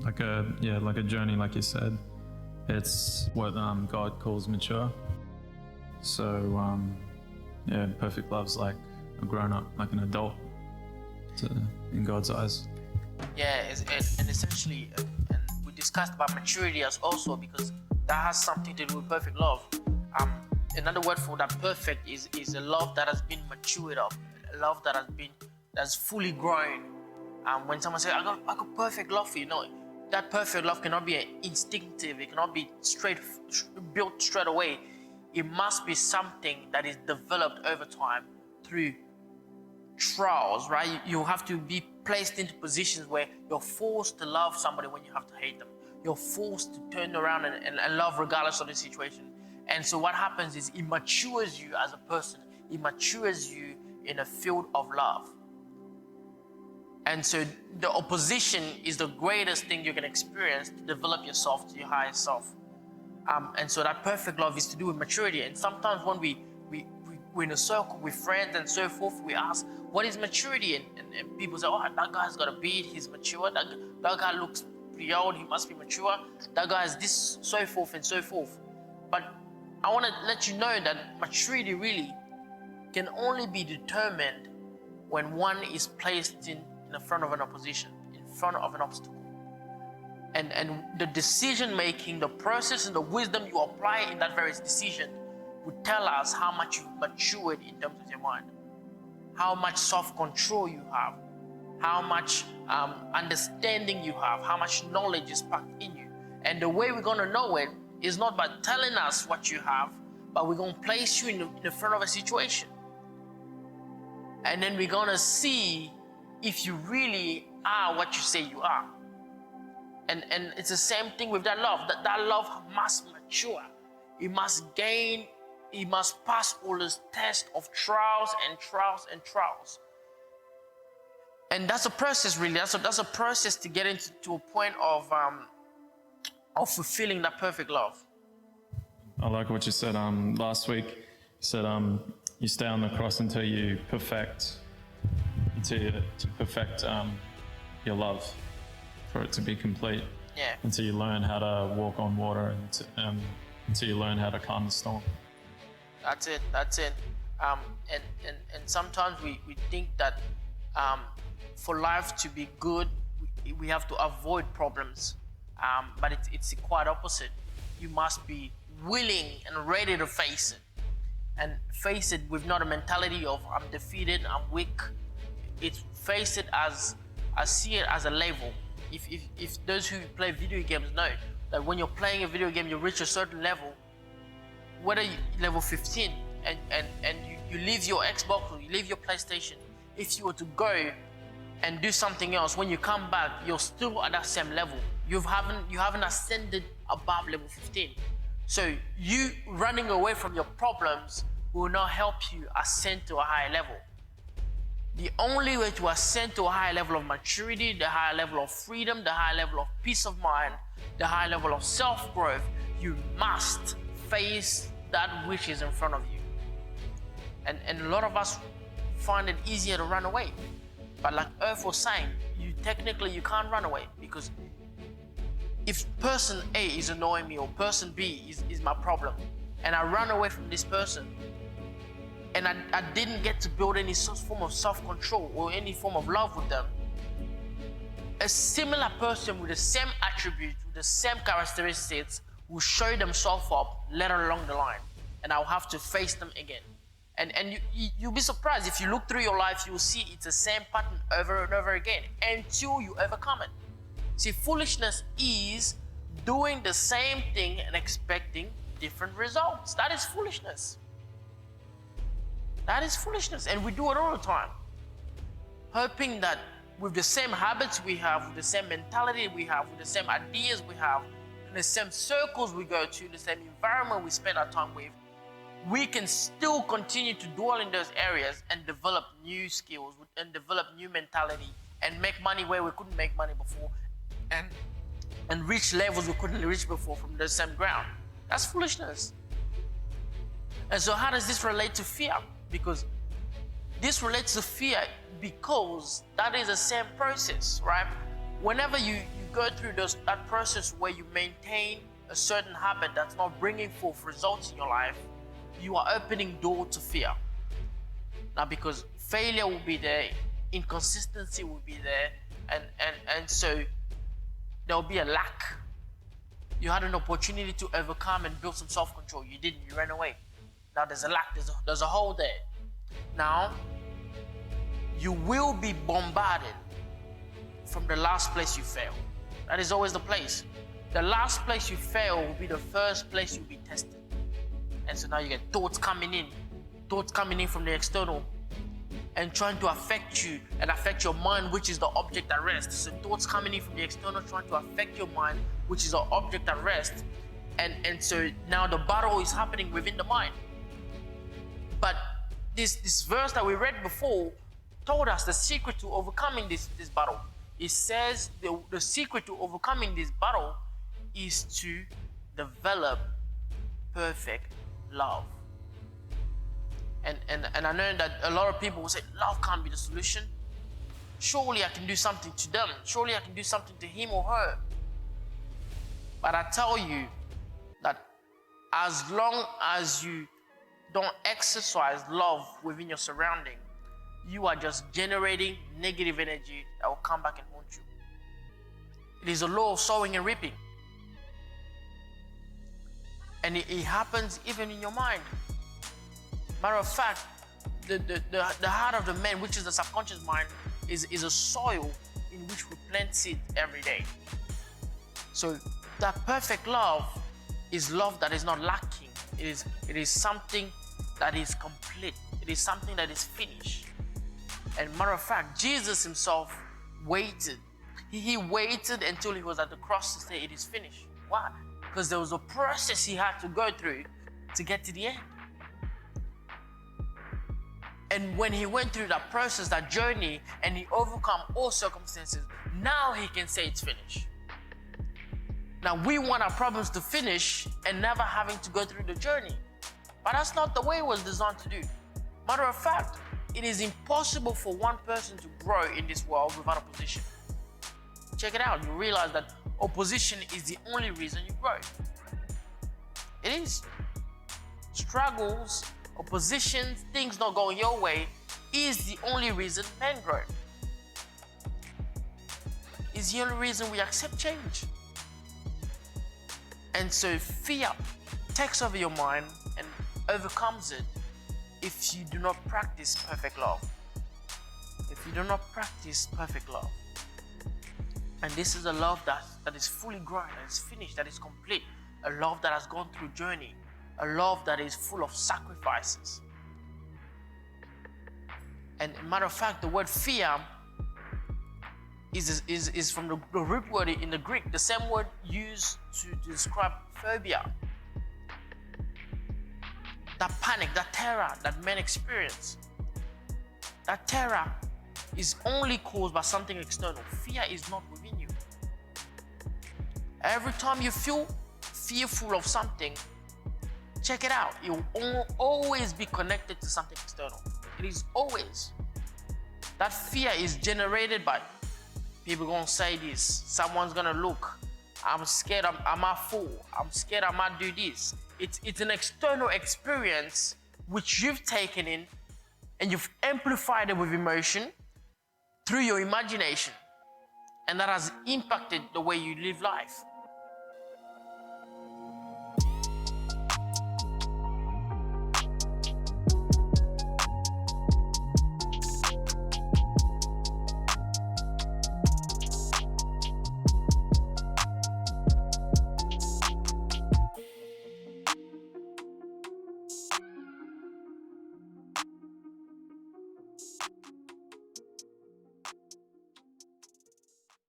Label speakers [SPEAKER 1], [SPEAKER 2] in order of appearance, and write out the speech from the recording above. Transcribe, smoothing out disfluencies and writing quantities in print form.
[SPEAKER 1] like a journey, like you said. It's what God calls mature. So perfect love's like a grown-up, like an adult in God's eyes.
[SPEAKER 2] Yeah, and essentially, and we discussed about maturity as also because that has something to do with perfect love. Another word for that perfect is a love that has been matured up, a love that's fully grown. When someone says, I got perfect love for you, no, that perfect love cannot be instinctive. It cannot be built straight away. It must be something that is developed over time through trials, right? You have to be placed into positions where you're forced to love somebody when you have to hate them. You're forced to turn around and love regardless of the situation. And so what happens is it matures you as a person. It matures you in a field of love. And so the opposition is the greatest thing you can experience to develop yourself to your highest self. And so that perfect love is to do with maturity. And sometimes when we're in a circle with friends and so forth, we ask, what is maturity? And people say, oh, that guy's got a beard, he's mature. That guy looks pretty old, he must be mature. That guy is this, so forth and so forth. But I want to let you know that maturity really can only be determined when one is placed in the front of an opposition, in front of an obstacle. And the decision making, the process and the wisdom you apply in that various decision would tell us how much you've matured in terms of your mind, how much self-control you have, how much understanding you have, how much knowledge is packed in you. And the way we're going to know it is not by telling us what you have, but we're going to place you in the front of a situation. And then we're going to see if you really are what you say you are. And it's the same thing with that love. That love must mature. It must gain, it must pass all this test of trials and trials and trials. And that's a process, really. That's a process to get into a point of fulfilling that perfect love.
[SPEAKER 1] I like what you said last week. You said you stay on the cross until you perfect your love, for it to be complete.
[SPEAKER 2] Yeah.
[SPEAKER 1] Until you learn how to walk on water and until you learn how to calm the storm.
[SPEAKER 2] That's it. And sometimes we think that for life to be good, we have to avoid problems. But it's quite opposite. You must be willing and ready to face it. And face it with not a mentality of I'm defeated, I'm weak. It's face it as I see it as a level. If those who play video games know that when you're playing a video game, you reach a certain level, whether you level 15 and you leave your Xbox or you leave your PlayStation, if you were to go and do something else, when you come back, you're still at that same level. You haven't ascended above level 15. So you running away from your problems will not help you ascend to a higher level. The only way to ascend to a higher level of maturity, the higher level of freedom, the higher level of peace of mind, the higher level of self-growth, you must face that which is in front of you. And a lot of us find it easier to run away. But like Earth was saying, you can't run away, because if person A is annoying me or person B is my problem, and I run away from this person, and I didn't get to build any form of self-control or any form of love with them, a similar person with the same attributes, with the same characteristics, will show themselves up later along the line, and I'll have to face them again. And you'll be surprised if you look through your life, you'll see it's the same pattern over and over again until you overcome it. See, foolishness is doing the same thing and expecting different results. That is foolishness. That is foolishness, and we do it all the time. Hoping that with the same habits we have, with the same mentality we have, with the same ideas we have, in the same circles we go to, the same environment we spend our time with, we can still continue to dwell in those areas and develop new skills and develop new mentality and make money where we couldn't make money before and reach levels we couldn't reach before from the same ground. That's foolishness. And so how does this relate to fear? Because this relates to fear because that is the same process, right? Whenever you go through that process where you maintain a certain habit that's not bringing forth results in your life, you are opening door to fear. Now, because failure will be there, inconsistency will be there, and so there'll be a lack. You had an opportunity to overcome and build some self-control. You didn't. You ran away. Now there's a lack. There's a hole there. Now you will be bombarded from the last place you failed. That is always the place. The last place you fail will be the first place you'll be tested. And so now you get thoughts coming in from the external and trying to affect you and affect your mind, which is the object at rest. So thoughts coming in from the external trying to affect your mind, which is the object at rest. And so now the battle is happening within the mind. But this verse that we read before told us the secret to overcoming this battle. It says the secret to overcoming this battle is to develop perfect love. And I know that a lot of people will say, love can't be the solution. Surely I can do something to them. Surely I can do something to him or her. But I tell you that as long as you don't exercise love within your surrounding, you are just generating negative energy that will come back and haunt you. It is a law of sowing and reaping. And it happens even in your mind. Matter of fact, the heart of the man, which is the subconscious mind, is a soil in which we plant seed every day. So that perfect love is love that is not lacking. It is something that is complete. It is something that is finished. And matter of fact, Jesus himself waited. He waited until he was at the cross to say it is finished. Why? Because there was a process he had to go through to get to the end. And when he went through that process, that journey, and he overcome all circumstances, now he can say it's finished. Now we want our problems to finish and never having to go through the journey. But that's not the way it was designed to do. Matter of fact, it is impossible for one person to grow in this world without opposition. Check it out. You realize that opposition is the only reason you grow. It is. Struggles, oppositions, things not going your way is the only reason men grow. It's the only reason we accept change. And so fear takes over your mind and overcomes it if you do not practice perfect love. If you do not practice perfect love. And this is a love that is fully grown, that is finished, that is complete. A love that has gone through journey. A love that is full of sacrifices. And matter of fact, the word fear is from the root word in the Greek, the same word used to describe phobia. That panic, that terror that men experience. That terror is only caused by something external. Fear is not within you. Every time you feel fearful of something, check it out. It will always be connected to something external. It is always. That fear is generated by people gonna say this. Someone's gonna look. I'm scared I might fall. I'm scared I might do this. It's an external experience which you've taken in and you've amplified it with emotion through your imagination. And that has impacted the way you live life.